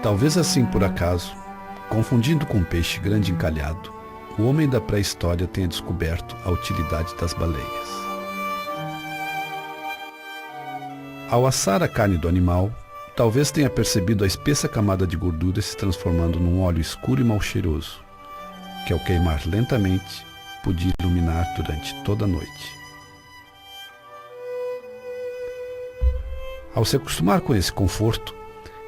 Talvez assim por acaso, confundindo com um peixe grande encalhado, o homem da pré-história tenha descoberto a utilidade das baleias. Ao assar a carne do animal, talvez tenha percebido a espessa camada de gordura se transformando num óleo escuro e mal cheiroso, que ao queimar lentamente, podia iluminar durante toda a noite. Ao se acostumar com esse conforto,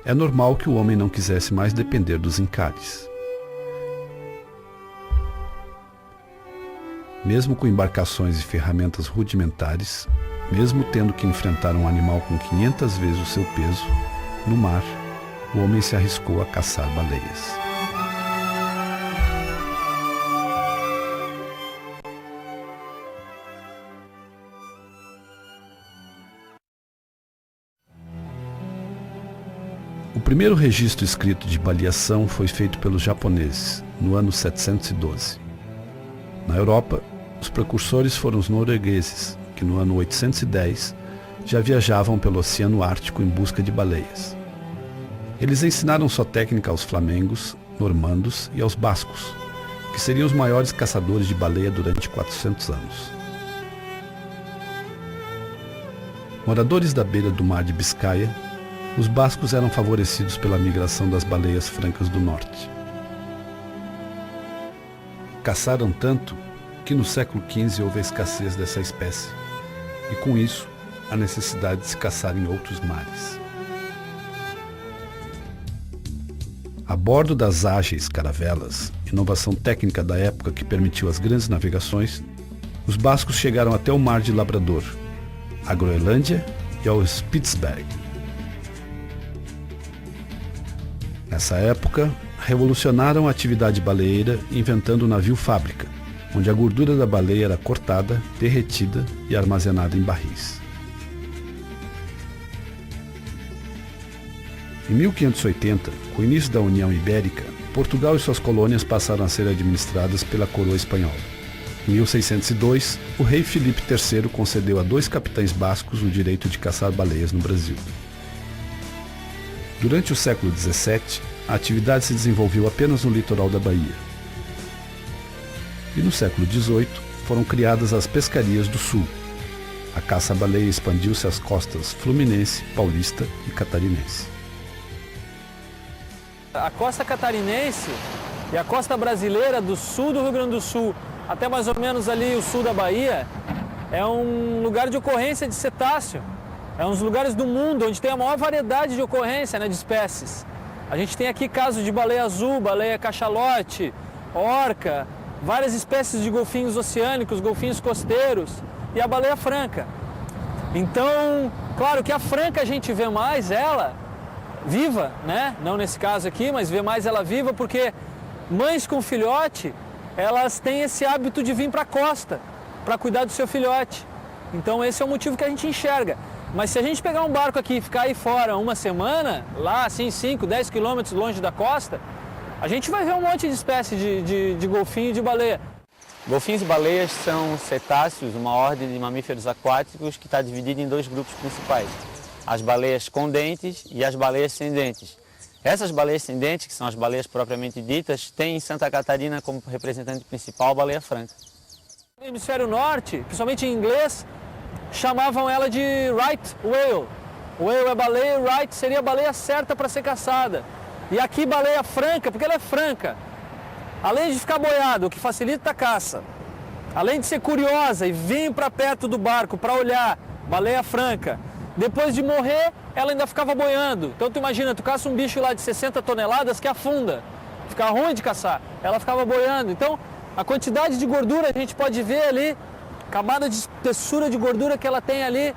é normal que o homem não quisesse mais depender dos encalhes. Mesmo com embarcações e ferramentas rudimentares, mesmo tendo que enfrentar um animal com 500 vezes o seu peso, no mar, o homem se arriscou a caçar baleias. O primeiro registro escrito de baleação foi feito pelos japoneses, no ano 712. Na Europa, os precursores foram os noruegueses, que no ano 810 já viajavam pelo Oceano Ártico em busca de baleias. Eles ensinaram sua técnica aos flamengos, normandos e aos bascos, que seriam os maiores caçadores de baleia durante 400 anos. Moradores da beira do mar de Biscaia, os bascos eram favorecidos pela migração das baleias francas do norte. Caçaram tanto que no século XV houve a escassez dessa espécie, e com isso, a necessidade de se caçar em outros mares. A bordo das ágeis caravelas, inovação técnica da época que permitiu as grandes navegações, os bascos chegaram até o Mar de Labrador, a Groenlândia e ao Spitsberg. Nessa época, revolucionaram a atividade baleeira inventando o navio-fábrica, onde a gordura da baleia era cortada, derretida e armazenada em barris. Em 1580, com o início da União Ibérica, Portugal e suas colônias passaram a ser administradas pela coroa espanhola. Em 1602, o rei Filipe III concedeu a 2 capitães bascos o direito de caçar baleias no Brasil. Durante o século XVII, a atividade se desenvolveu apenas no litoral da Bahia. E no século XVIII, foram criadas as pescarias do sul. A caça à baleia expandiu-se às costas fluminense, paulista e catarinense. A costa catarinense e a costa brasileira do sul do Rio Grande do Sul, até mais ou menos ali o sul da Bahia, é um lugar de ocorrência de cetáceo. É um dos lugares do mundo onde tem a maior variedade de ocorrência, né, de espécies. A gente tem aqui casos de baleia azul, baleia cachalote, orca, várias espécies de golfinhos oceânicos, golfinhos costeiros e a baleia franca. Então, claro que a franca a gente vê mais ela viva, né? Não nesse caso aqui, mas vê mais ela viva porque mães com filhote, elas têm esse hábito de vir para a costa para cuidar do seu filhote. Então esse é o motivo que a gente enxerga. Mas se a gente pegar um barco aqui e ficar aí fora uma semana, lá assim 5, 10 quilômetros longe da costa, a gente vai ver um monte de espécies de golfinho e de baleia. Golfinhos e baleias são cetáceos, uma ordem de mamíferos aquáticos que está dividida em 2 grupos principais. As baleias com dentes e as baleias sem dentes. Essas baleias sem dentes, que são as baleias propriamente ditas, têm em Santa Catarina como representante principal a baleia franca. No hemisfério norte, principalmente em inglês, chamavam ela de right whale. Whale é baleia, right seria a baleia certa para ser caçada. E aqui baleia franca, porque ela é franca. Além de ficar boiada, o que facilita a caça, além de ser curiosa e vir para perto do barco para olhar, baleia franca. Depois de morrer, ela ainda ficava boiando. Então tu imagina, tu caça um bicho lá de 60 toneladas que afunda. Fica ruim de caçar. Ela ficava boiando. Então, a quantidade de gordura a gente pode ver ali, camada de espessura de gordura que ela tem ali.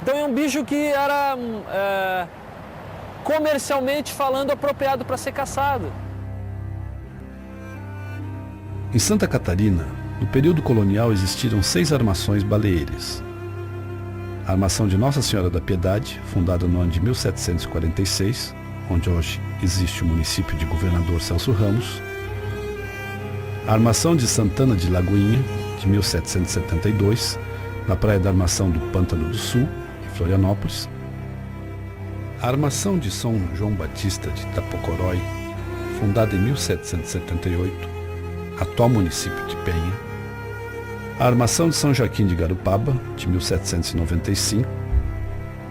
Então é um bicho que era, comercialmente falando, apropriado para ser caçado. Em Santa Catarina, no período colonial existiram 6 armações baleeiras. A armação de Nossa Senhora da Piedade, fundada no ano de 1746, onde hoje existe o município de Governador Celso Ramos. A armação de Santana de Lagoinha, de 1772, na praia da Armação do Pântano do Sul, em Florianópolis. A armação de São João Batista de Itapocorói, fundada em 1778, atual município de Penha. A armação de São Joaquim de Garupaba, de 1795.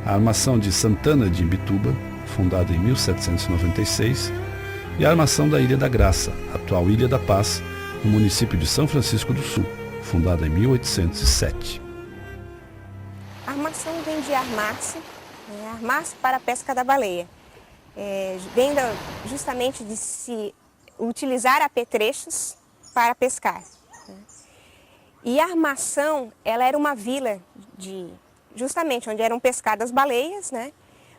A armação de Santana de Imbituba, fundada em 1796. E a armação da Ilha da Graça, atual Ilha da Paz, no município de São Francisco do Sul, fundada em 1807. A armação vem de armar-se, armar-se para a pesca da baleia. Vem justamente de se utilizar apetrechos para pescar. E a armação, ela era uma vila justamente onde eram pescadas baleias, né?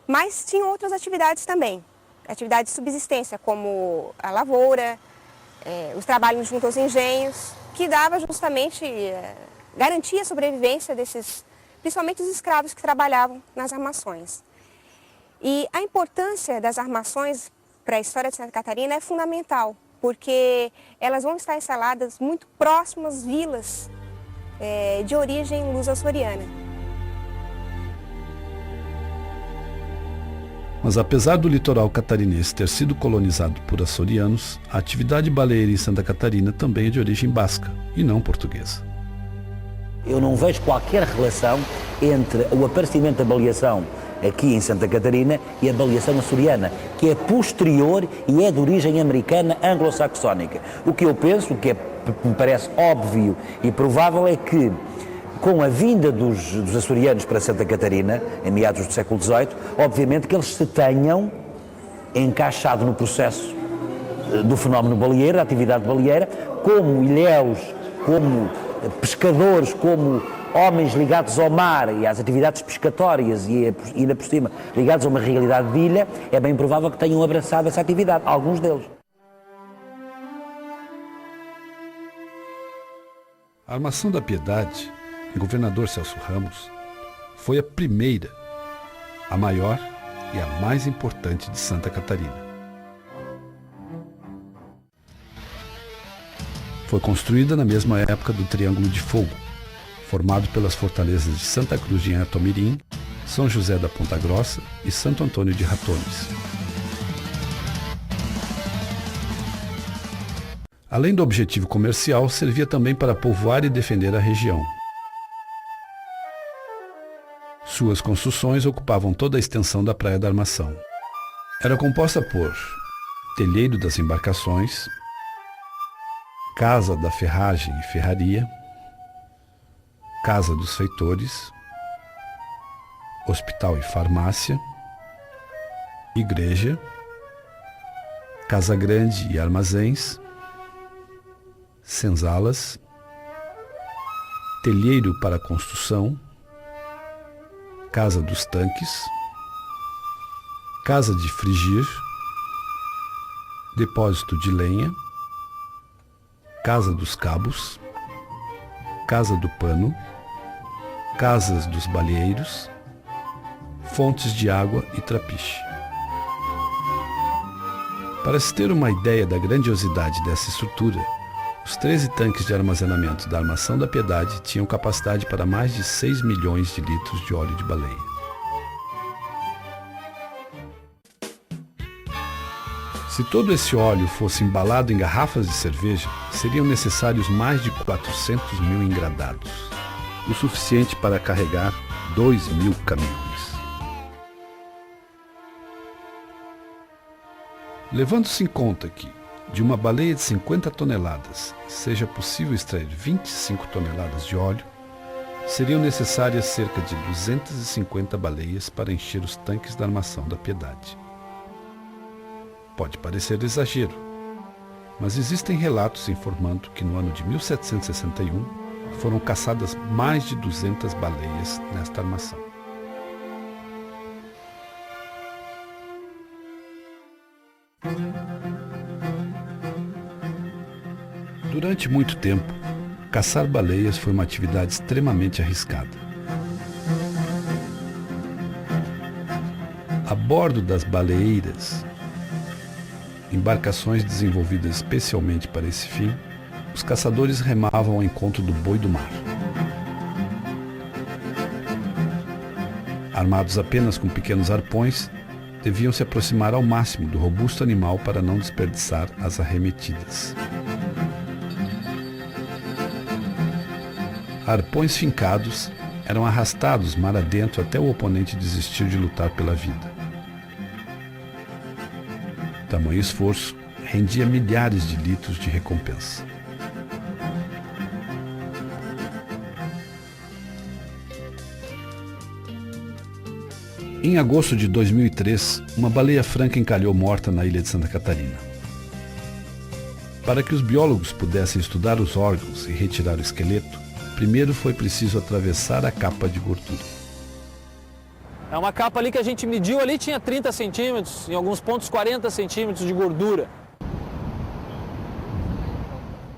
Mas tinham outras atividades também. Atividades de subsistência, como a lavoura, os trabalhos junto aos engenhos, que dava justamente, garantia a sobrevivência desses, principalmente os escravos que trabalhavam nas armações. E a importância das armações para a história de Santa Catarina é fundamental, porque elas vão estar instaladas muito próximas às vilas de origem luso-açoriana. Mas apesar do litoral catarinense ter sido colonizado por açorianos, a atividade baleeira em Santa Catarina também é de origem basca e não portuguesa. Eu não vejo qualquer relação entre o aparecimento da baleação aqui em Santa Catarina e a baleação açoriana, que é posterior e é de origem americana anglo-saxónica. O que eu penso, que me parece óbvio e provável, é que com a vinda dos açorianos para Santa Catarina, em meados do século XVIII, obviamente que eles se tenham encaixado no processo do fenómeno baleeiro, da atividade baleeira, como ilhéus, como pescadores, como homens ligados ao mar e às atividades pescatórias e ainda por cima ligados a uma realidade de ilha, é bem provável que tenham abraçado essa atividade, alguns deles. A armação da Piedade, em Governador Celso Ramos, foi a primeira, a maior e a mais importante de Santa Catarina. Foi construída na mesma época do Triângulo de Fogo, formado pelas fortalezas de Santa Cruz de Anhatomirim, São José da Ponta Grossa e Santo Antônio de Ratones. Além do objetivo comercial, servia também para povoar e defender a região. Suas construções ocupavam toda a extensão da Praia da Armação. Era composta por telheiro das embarcações, casa da ferragem e ferraria, casa dos feitores, hospital e farmácia, igreja, casa grande e armazéns, senzalas, telheiro para construção, casa dos tanques, casa de frigir, depósito de lenha, casa dos cabos, casa do pano, casas dos baleeiros, fontes de água e trapiche. Para se ter uma ideia da grandiosidade dessa estrutura, os 13 tanques de armazenamento da Armação da Piedade tinham capacidade para mais de 6 milhões de litros de óleo de baleia. Se todo esse óleo fosse embalado em garrafas de cerveja, seriam necessários mais de 400 mil engradados, o suficiente para carregar 2.000 caminhões. Levando-se em conta que, de uma baleia de 50 toneladas, seja possível extrair 25 toneladas de óleo, seriam necessárias cerca de 250 baleias para encher os tanques da Armação da Piedade. Pode parecer exagero, mas existem relatos informando que no ano de 1761 foram caçadas mais de 200 baleias nesta armação. Durante muito tempo, caçar baleias foi uma atividade extremamente arriscada. A bordo das baleeiras, embarcações desenvolvidas especialmente para esse fim, os caçadores remavam ao encontro do boi do mar. Armados apenas com pequenos arpões, deviam se aproximar ao máximo do robusto animal para não desperdiçar as arremetidas. Arpões fincados eram arrastados mar adentro até o oponente desistir de lutar pela vida. Tamanho esforço rendia milhares de litros de recompensa. Em agosto de 2003, uma baleia franca encalhou morta na ilha de Santa Catarina. Para que os biólogos pudessem estudar os órgãos e retirar o esqueleto, primeiro foi preciso atravessar a capa de gordura. É uma capa ali que a gente mediu ali, tinha 30 centímetros, em alguns pontos 40 centímetros de gordura.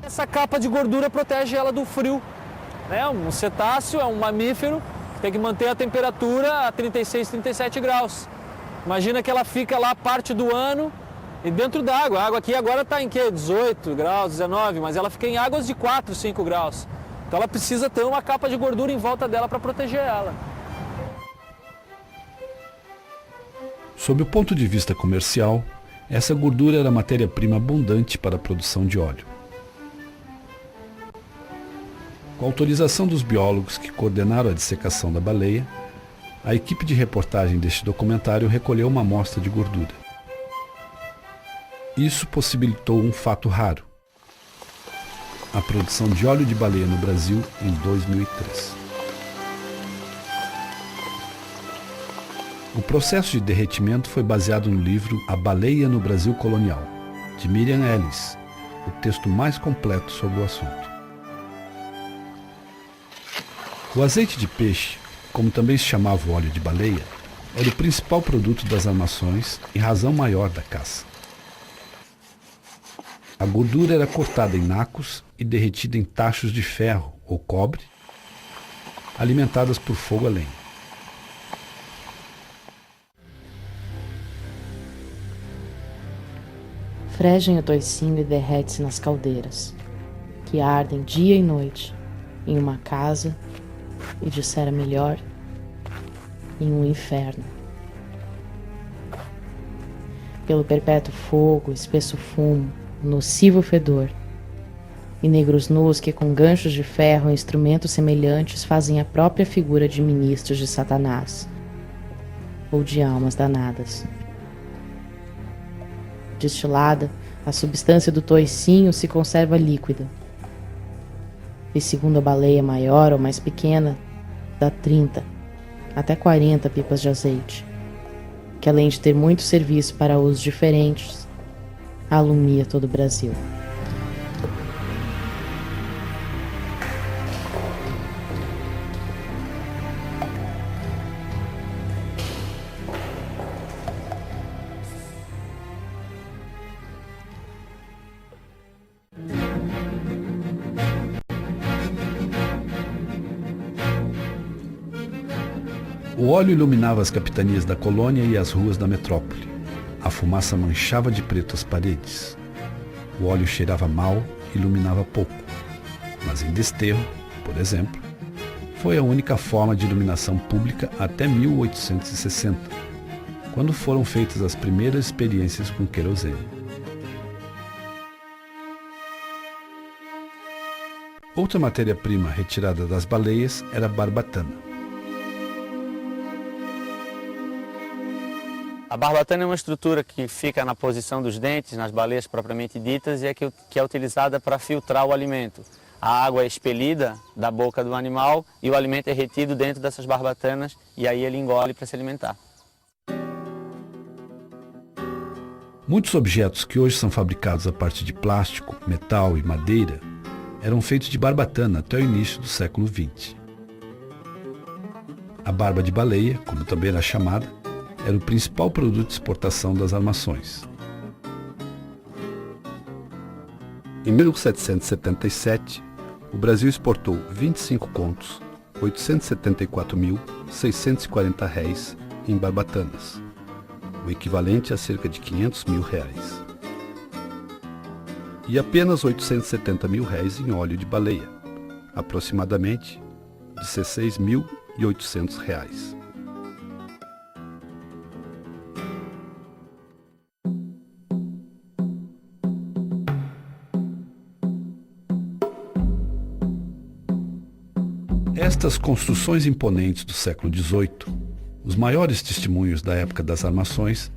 Essa capa de gordura protege ela do frio. Um cetáceo é um mamífero que tem que manter a temperatura a 36, 37 graus. Imagina que ela fica lá parte do ano e dentro d'água. A água aqui agora está em quê? 18 graus, 19, mas ela fica em águas de 4, 5 graus. Então ela precisa ter uma capa de gordura em volta dela para proteger ela. Sob o ponto de vista comercial, essa gordura era matéria-prima abundante para a produção de óleo. Com a autorização dos biólogos que coordenaram a dissecação da baleia, a equipe de reportagem deste documentário recolheu uma amostra de gordura. Isso possibilitou um fato raro: a produção de óleo de baleia no Brasil em 2003. O processo de derretimento foi baseado no livro A Baleia no Brasil Colonial, de Miriam Ellis, o texto mais completo sobre o assunto. O azeite de peixe, como também se chamava o óleo de baleia, era o principal produto das armações e razão maior da caça. A gordura era cortada em nacos e derretida em tachos de ferro ou cobre, alimentadas por fogo a lenha. Fregem o toicinho e derrete-se nas caldeiras, que ardem dia e noite, em uma casa, e dissera melhor, em um inferno. Pelo perpétuo fogo, espesso fumo, nocivo fedor, e negros nus que com ganchos de ferro e instrumentos semelhantes fazem a própria figura de ministros de Satanás, ou de almas danadas. Destilada, a substância do toicinho se conserva líquida. E segundo a baleia maior ou mais pequena, dá 30 até 40 pipas de azeite, que além de ter muito serviço para usos diferentes, alumia todo o Brasil. O óleo iluminava as capitanias da colônia e as ruas da metrópole. A fumaça manchava de preto as paredes. O óleo cheirava mal e iluminava pouco. Mas em Desterro, por exemplo, foi a única forma de iluminação pública até 1860, quando foram feitas as primeiras experiências com querosene. Outra matéria-prima retirada das baleias era a barbatana. A barbatana é uma estrutura que fica na posição dos dentes, nas baleias propriamente ditas, e que é utilizada para filtrar o alimento. A água é expelida da boca do animal e o alimento é retido dentro dessas barbatanas e aí ele engole para se alimentar. Muitos objetos que hoje são fabricados a partir de plástico, metal e madeira eram feitos de barbatana até o início do século XX. A barba de baleia, como também era chamada, era o principal produto de exportação das armações. Em 1777, o Brasil exportou 25 contos, 874.640 réis em barbatanas, o equivalente a cerca de 500 mil reais. E apenas 870 mil réis em óleo de baleia, aproximadamente 16.800 reais. Estas construções imponentes do século XVIII, os maiores testemunhos da época das armações,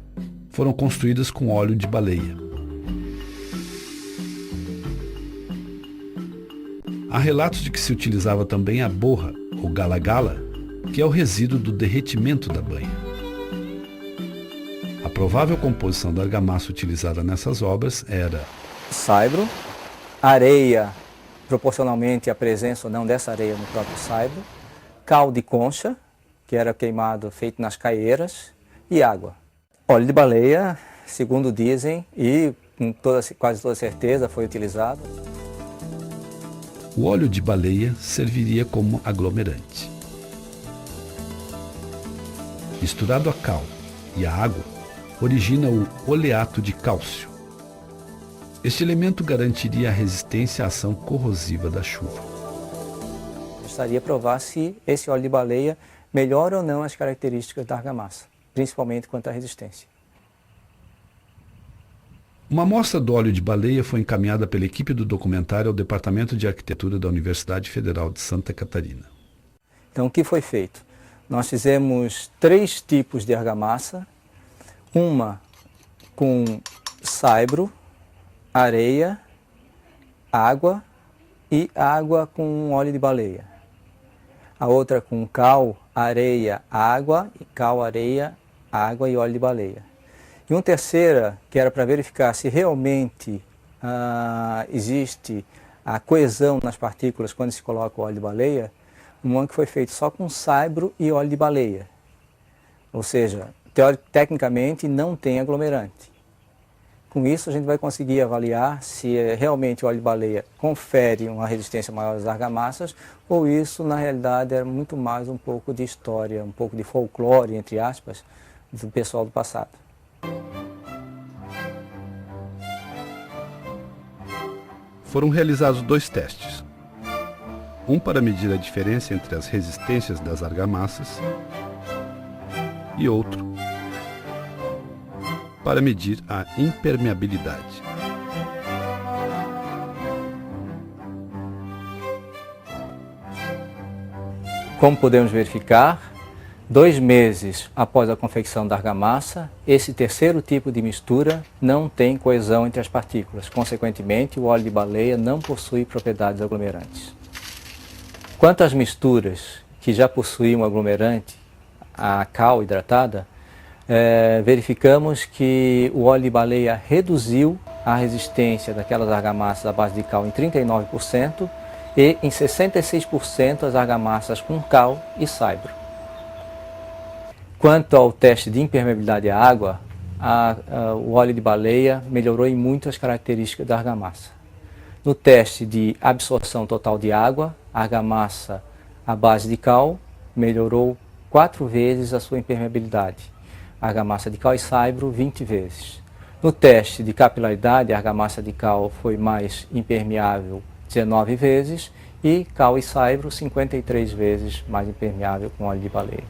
foram construídas com óleo de baleia. Há relatos de que se utilizava também a borra, ou gala-gala, que é o resíduo do derretimento da banha. A provável composição da argamassa utilizada nessas obras era saibro, areia, proporcionalmente à presença ou não dessa areia no próprio saibro, cal de concha, que era queimado feito nas caieiras, e água. Óleo de baleia, segundo dizem, e com quase toda certeza foi utilizado. o óleo de baleia serviria como aglomerante. Misturado a cal e a água, origina o oleato de cálcio. Este elemento garantiria a resistência à ação corrosiva da chuva. Gostaria de provar se esse óleo de baleia melhora ou não as características da argamassa, principalmente quanto à resistência. Uma amostra do óleo de baleia foi encaminhada pela equipe do documentário ao Departamento de Arquitetura da Universidade Federal de Santa Catarina. Então, o que foi feito? Nós fizemos 3 tipos de argamassa, uma com saibro, areia, água e água com óleo de baleia. A outra com cal, areia, água, e cal, areia, água e óleo de baleia. E uma terceira, que era para verificar se realmente existe a coesão nas partículas quando se coloca o óleo de baleia, uma que foi feito só com saibro e óleo de baleia. Ou seja, tecnicamente não tem aglomerante. Com isso a gente vai conseguir avaliar se realmente o óleo de baleia confere uma resistência maior às argamassas ou isso na realidade era muito mais um pouco de história, um pouco de folclore, entre aspas, do pessoal do passado. Foram realizados 2 testes. Um para medir a diferença entre as resistências das argamassas e outro para medir a impermeabilidade. Como podemos verificar, 2 meses após a confecção da argamassa, esse terceiro tipo de mistura não tem coesão entre as partículas. Consequentemente, o óleo de baleia não possui propriedades aglomerantes. Quanto às misturas que já possuíam aglomerante, a cal hidratada, verificamos que o óleo de baleia reduziu a resistência daquelas argamassas à base de cal em 39% e em 66% as argamassas com cal e saibro. Quanto ao teste de impermeabilidade à água, o óleo de baleia melhorou em muito as características da argamassa. No teste de absorção total de água, a argamassa à base de cal melhorou 4 vezes a sua impermeabilidade. A argamassa de cal e saibro 20 vezes. No teste de capilaridade, a argamassa de cal foi mais impermeável 19 vezes e cal e saibro 53 vezes mais impermeável com óleo de baleia.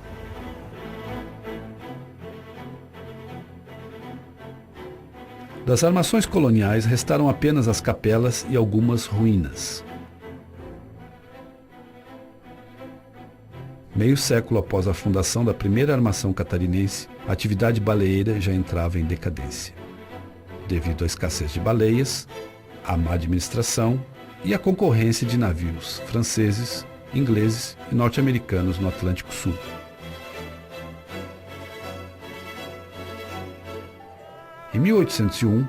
Das armações coloniais restaram apenas as capelas e algumas ruínas. Meio século após a fundação da primeira armação catarinense, a atividade baleeira já entrava em decadência, devido à escassez de baleias, à má administração e à concorrência de navios franceses, ingleses e norte-americanos no Atlântico Sul. Em 1801,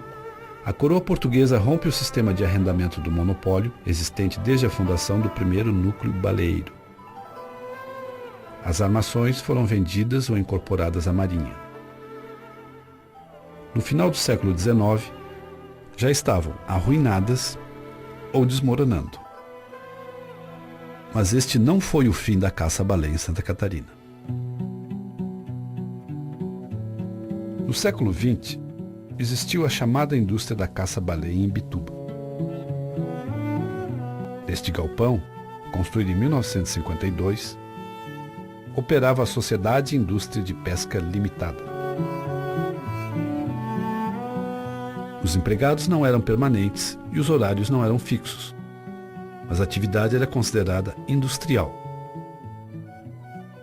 a coroa portuguesa rompe o sistema de arrendamento do monopólio existente desde a fundação do primeiro núcleo baleeiro. As armações foram vendidas ou incorporadas à marinha. No final do século XIX, já estavam arruinadas ou desmoronando. Mas este não foi o fim da caça-baleia em Santa Catarina. No século XX, existiu a chamada indústria da caça-baleia em Imbituba. Neste galpão, construído em 1952, operava a Sociedade e Indústria de Pesca Limitada. Os empregados não eram permanentes e os horários não eram fixos, mas a atividade era considerada industrial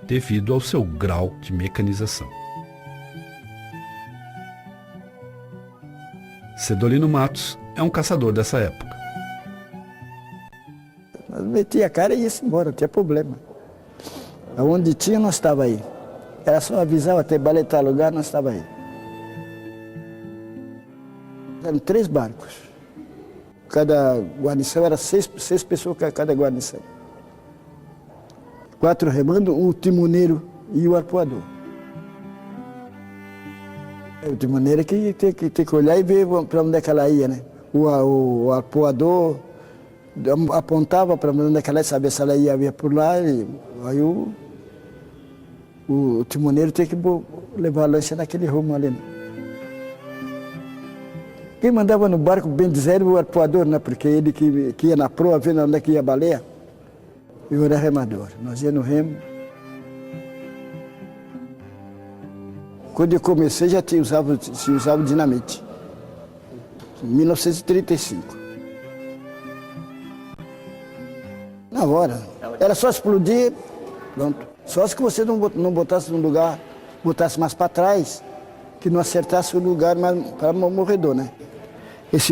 devido ao seu grau de mecanização. Cedolino Matos é um caçador dessa época. Nós metia a cara e ia embora, não tinha problema. Aonde tinha, nós estava aí. Era só avisar, até baletar lugar, nós estava aí. Eram 3 barcos. Cada guarnição era 6 pessoas cada guarnição. 4 remando, o timoneiro e o arpoador. O timoneiro que tem que olhar e ver para onde é que ela ia, né? O arpoador apontava para onde é que ela ia, saber se ela ia por lá, e aí o timoneiro tem que levar a lancha naquele rumo ali, né? Quem mandava no barco, bem dizer, era o arpoador, né? Porque ele que ia na proa, vendo onde é que ia a baleia. Eu era remador. Nós ia no remo. Quando eu comecei, já se usava dinamite. Em 1935. Na hora. Era só explodir, pronto. Só se você não botasse num lugar, botasse mais para trás, que não acertasse o lugar para o morredor, né?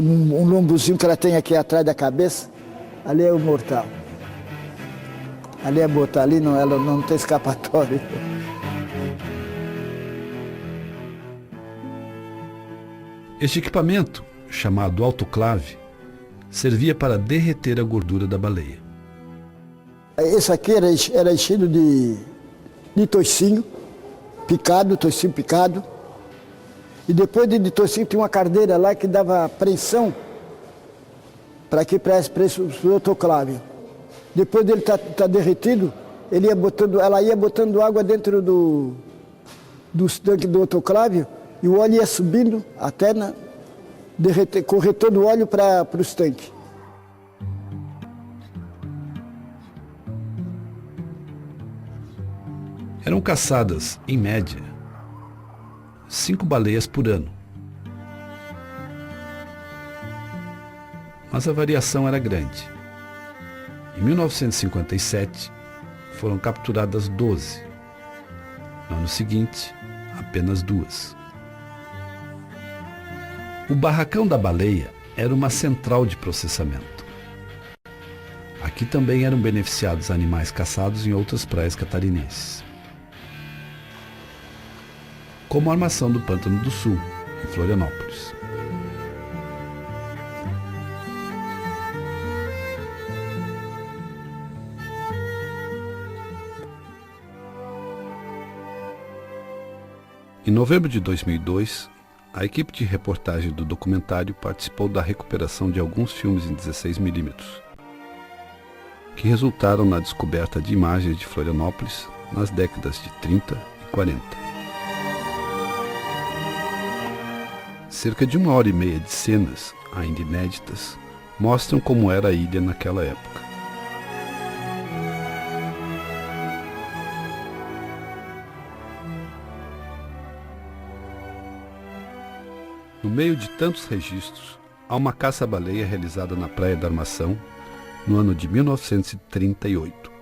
Um lombozinho que ela tem aqui atrás da cabeça, ali é o mortal. Ali é botar ali, não, ela não tem escapatório. Este equipamento, chamado autoclave, servia para derreter a gordura da baleia. Esse aqui era enchido de toicinho picado. E depois de toicinho tinha uma cardeira lá que dava pressão para esse autoclave. Depois dele tá derretido, ela ia botando água dentro do tanque do autoclave e o óleo ia subindo até correr todo o óleo para os tanques. Eram caçadas, em média, 5 baleias por ano. Mas a variação era grande. Em 1957, foram capturadas 12. No ano seguinte, apenas 2. O barracão da baleia era uma central de processamento. Aqui também eram beneficiados animais caçados em outras praias catarinenses, como a Armação do Pântano do Sul, em Florianópolis. Em novembro de 2002, a equipe de reportagem do documentário participou da recuperação de alguns filmes em 16mm, que resultaram na descoberta de imagens de Florianópolis nas décadas de 30 e 40. Cerca de 1h30 de cenas, ainda inéditas, mostram como era a ilha naquela época. No meio de tantos registros, há uma caça-baleia realizada na Praia da Armação, no ano de 1938.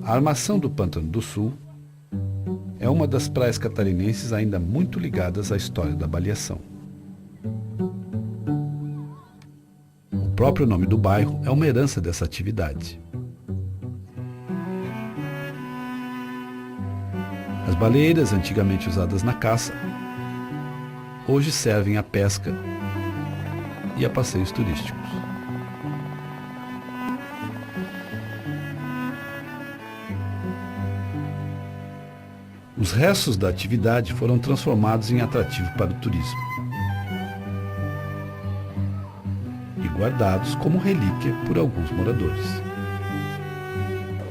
A Armação do Pântano do Sul é uma das praias catarinenses ainda muito ligadas à história da baleação. O próprio nome do bairro é uma herança dessa atividade. baleiras, antigamente usadas na caça, hoje servem à pesca e a passeios turísticos. Os restos da atividade foram transformados em atrativo para o turismo e guardados como relíquia por alguns moradores.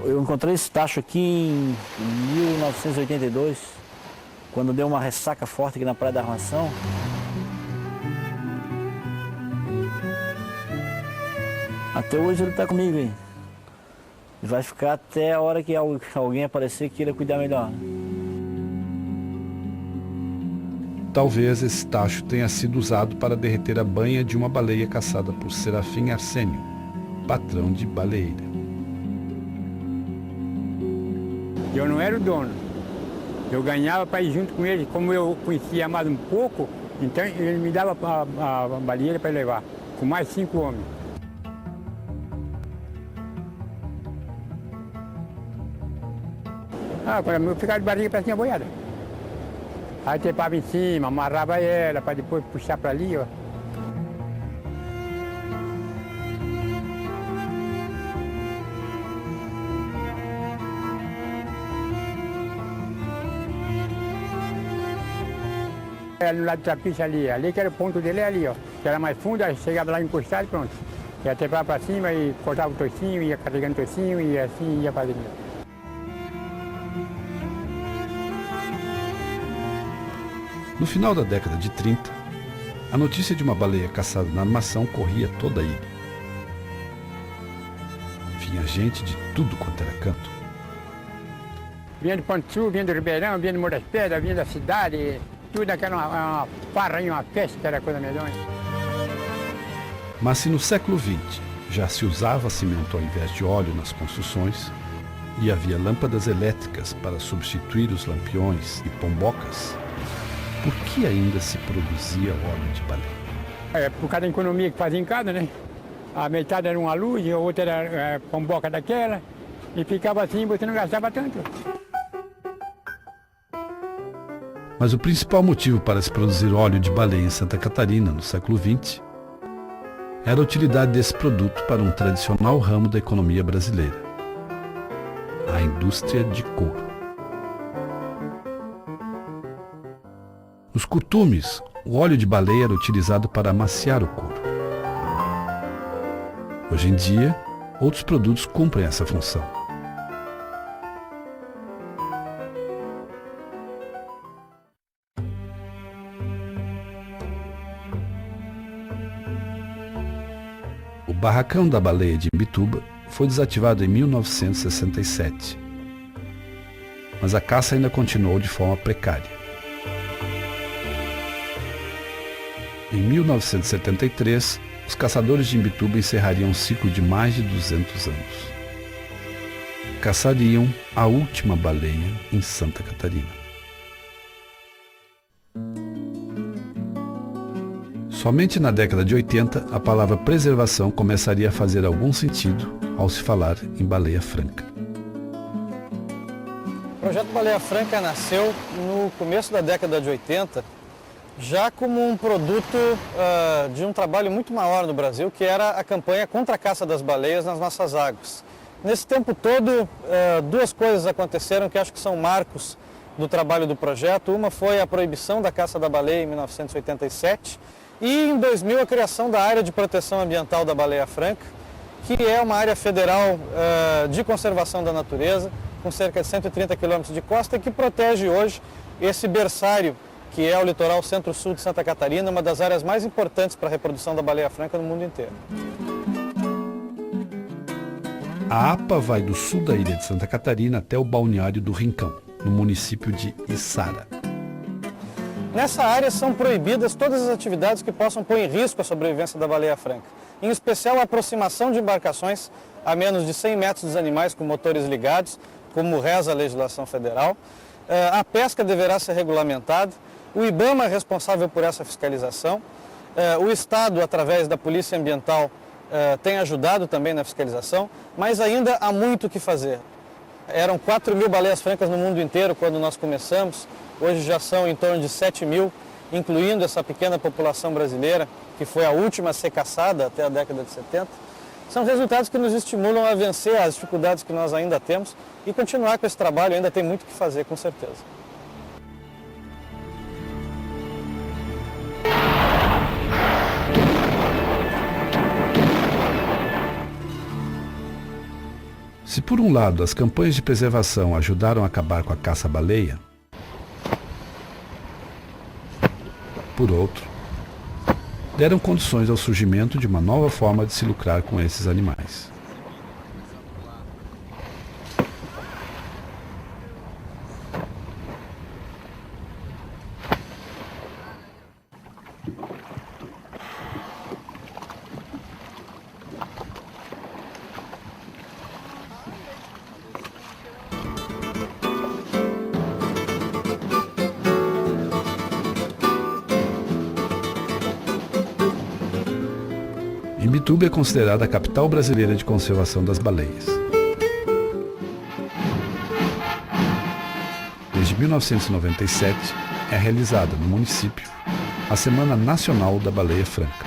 Eu encontrei esse tacho aqui em 1982, quando deu uma ressaca forte aqui na Praia da Armação. Até hoje ele está comigo aí. Ele vai ficar até a hora que alguém aparecer que queira cuidar melhor. Talvez esse tacho tenha sido usado para derreter a banha de uma baleia caçada por Serafim Arsênio, patrão de baleeira. Eu não era o dono. Eu ganhava para ir junto com ele. Como eu conhecia mais um pouco, então ele me dava a baleeira para levar, com mais 5 homens. Quando eu ficava de barriga para cima boiada. Aí trepava em cima, amarrava ela para depois puxar para ali, ó. No lado do trapiche ali que era o ponto dele, é ali, ó. Que era mais fundo, aí chegava lá encostado e pronto. Ia trepar para cima e cortava o toicinho, ia carregando o toicinho e assim ia fazendo. No final da década de 30, a notícia de uma baleia caçada na Armação corria toda a ilha. Vinha gente de tudo quanto era canto. Vinha do Ponto Sul, vinha do Ribeirão, vinha do Morro das Pedras, vinha da cidade, tudo aquela uma farra e uma festa, era coisa medonha. Mas se no século XX já se usava cimento ao invés de óleo nas construções e havia lâmpadas elétricas para substituir os lampiões e pombocas, por que ainda se produzia óleo de baleia? Por causa da economia que fazia em casa, né? A metade era uma luz, a outra era pomboca daquela, e ficava assim, você não gastava tanto. Mas o principal motivo para se produzir óleo de baleia em Santa Catarina no século XX era a utilidade desse produto para um tradicional ramo da economia brasileira, a indústria de couro. Nos costumes, o óleo de baleia era utilizado para amaciar o couro. Hoje em dia, outros produtos cumprem essa função. O barracão da baleia de Imbituba foi desativado em 1967, mas a caça ainda continuou de forma precária. Em 1973, os caçadores de Imbituba encerrariam um ciclo de mais de 200 anos. Caçariam a última baleia em Santa Catarina. Somente na década de 80, a palavra preservação começaria a fazer algum sentido ao se falar em baleia franca. O projeto Baleia Franca nasceu no começo da década de 80, já como um produto de um trabalho muito maior no Brasil, que era a campanha contra a caça das baleias nas nossas águas. Nesse tempo todo, duas coisas aconteceram que acho que são marcos do trabalho do projeto. Uma foi a proibição da caça da baleia em 1987 e em 2000 a criação da Área de Proteção Ambiental da Baleia Franca, que é uma área federal de conservação da natureza, com cerca de 130 quilômetros de costa, e que protege hoje esse berçário que é o litoral centro-sul de Santa Catarina, uma das áreas mais importantes para a reprodução da baleia franca no mundo inteiro. A APA vai do sul da ilha de Santa Catarina até o balneário do Rincão, no município de Içara. Nessa área são proibidas todas as atividades que possam pôr em risco a sobrevivência da baleia franca, em especial a aproximação de embarcações a menos de 100 metros dos animais com motores ligados, como reza a legislação federal. A pesca deverá ser regulamentada. O IBAMA é responsável por essa fiscalização. O Estado, através da Polícia Ambiental, tem ajudado também na fiscalização, mas ainda há muito o que fazer. Eram 4.000 baleias francas no mundo inteiro quando nós começamos. Hoje já são em torno de 7.000, incluindo essa pequena população brasileira, que foi a última a ser caçada até a década de 70. São resultados que nos estimulam a vencer as dificuldades que nós ainda temos e continuar com esse trabalho. Ainda tem muito o que fazer, com certeza. Se por um lado as campanhas de preservação ajudaram a acabar com a caça-baleia, por outro, deram condições ao surgimento de uma nova forma de se lucrar com esses animais. Imbituba é considerada a capital brasileira de conservação das baleias. Desde 1997, é realizada no município a Semana Nacional da Baleia Franca.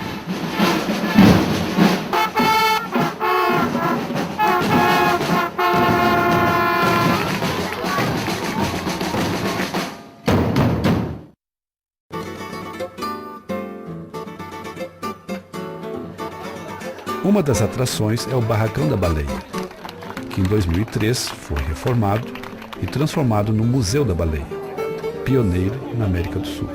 Uma das atrações é o Barracão da Baleia, que em 2003 foi reformado e transformado no Museu da Baleia, pioneiro na América do Sul.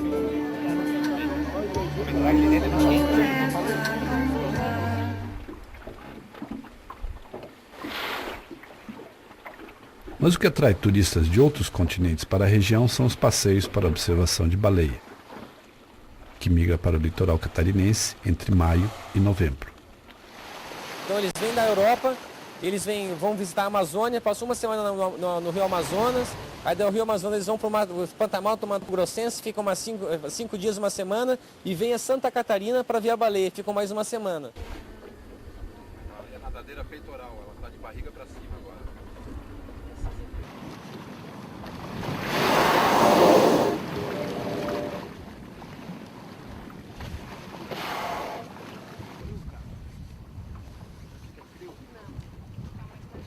Mas o que atrai turistas de outros continentes para a região são os passeios para observação de baleia, que migra para o litoral catarinense entre maio e novembro. Então eles vêm da Europa, vão visitar a Amazônia, passam uma semana no Rio Amazonas, aí do Rio Amazonas eles vão para o Pantanal, do Mato Grossense, ficam 5 dias, uma semana, e vêm a Santa Catarina para ver a baleia, ficam mais uma semana. A nadadeira peitoral, ela está de barriga para cima agora.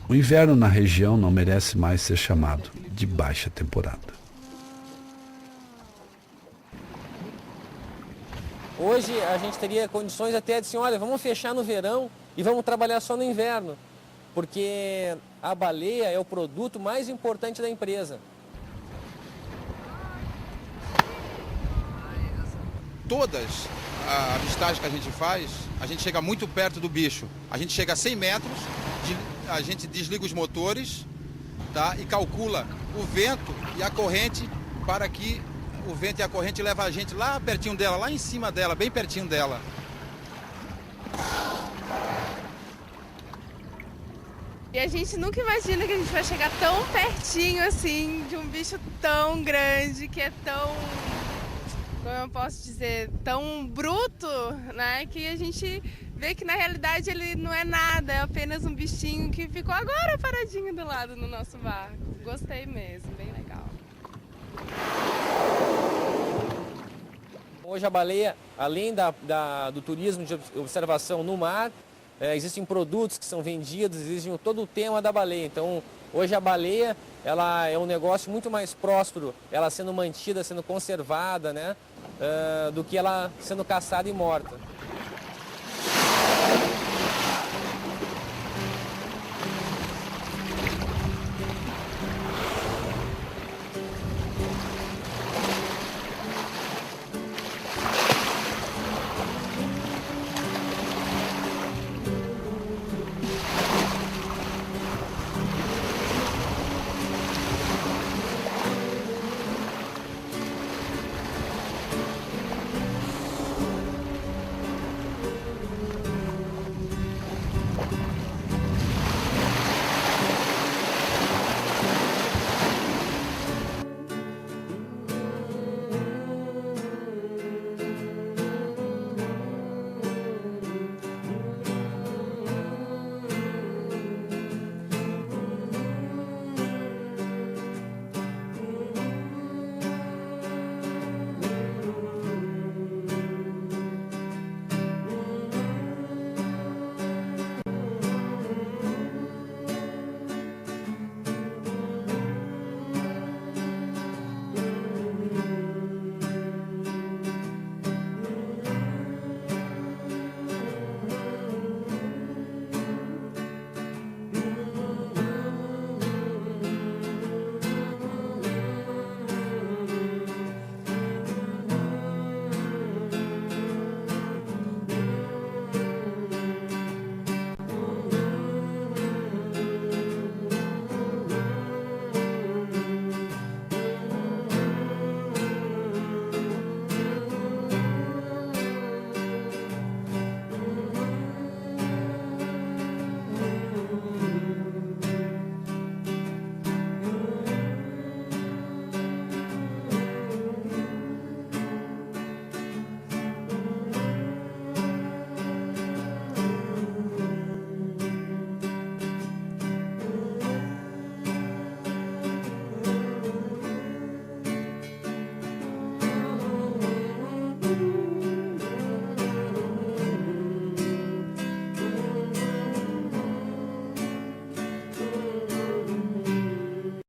O inverno na região não merece mais ser chamado de baixa temporada. Hoje a gente teria condições até de assim, olha, vamos fechar no verão e vamos trabalhar só no inverno, porque a baleia é o produto mais importante da empresa. Todas as avistagens que a gente faz, a gente chega muito perto do bicho. A gente chega a 100 metros, a gente desliga os motores, tá? E calcula o vento e a corrente para que o vento e a corrente levem a gente lá pertinho dela, lá em cima dela, bem pertinho dela. E a gente nunca imagina que a gente vai chegar tão pertinho assim de um bicho tão grande, que é tão, como eu posso dizer, tão bruto, né? Que a gente vê que na realidade ele não é nada, é apenas um bichinho que ficou agora paradinho do lado no nosso barco. Gostei mesmo, bem legal. Hoje a baleia, além do turismo de observação no mar, existem produtos que são vendidos, existe todo o tema da baleia. Então, hoje a baleia ela é um negócio muito mais próspero, ela sendo mantida, sendo conservada, né, do que ela sendo caçada e morta.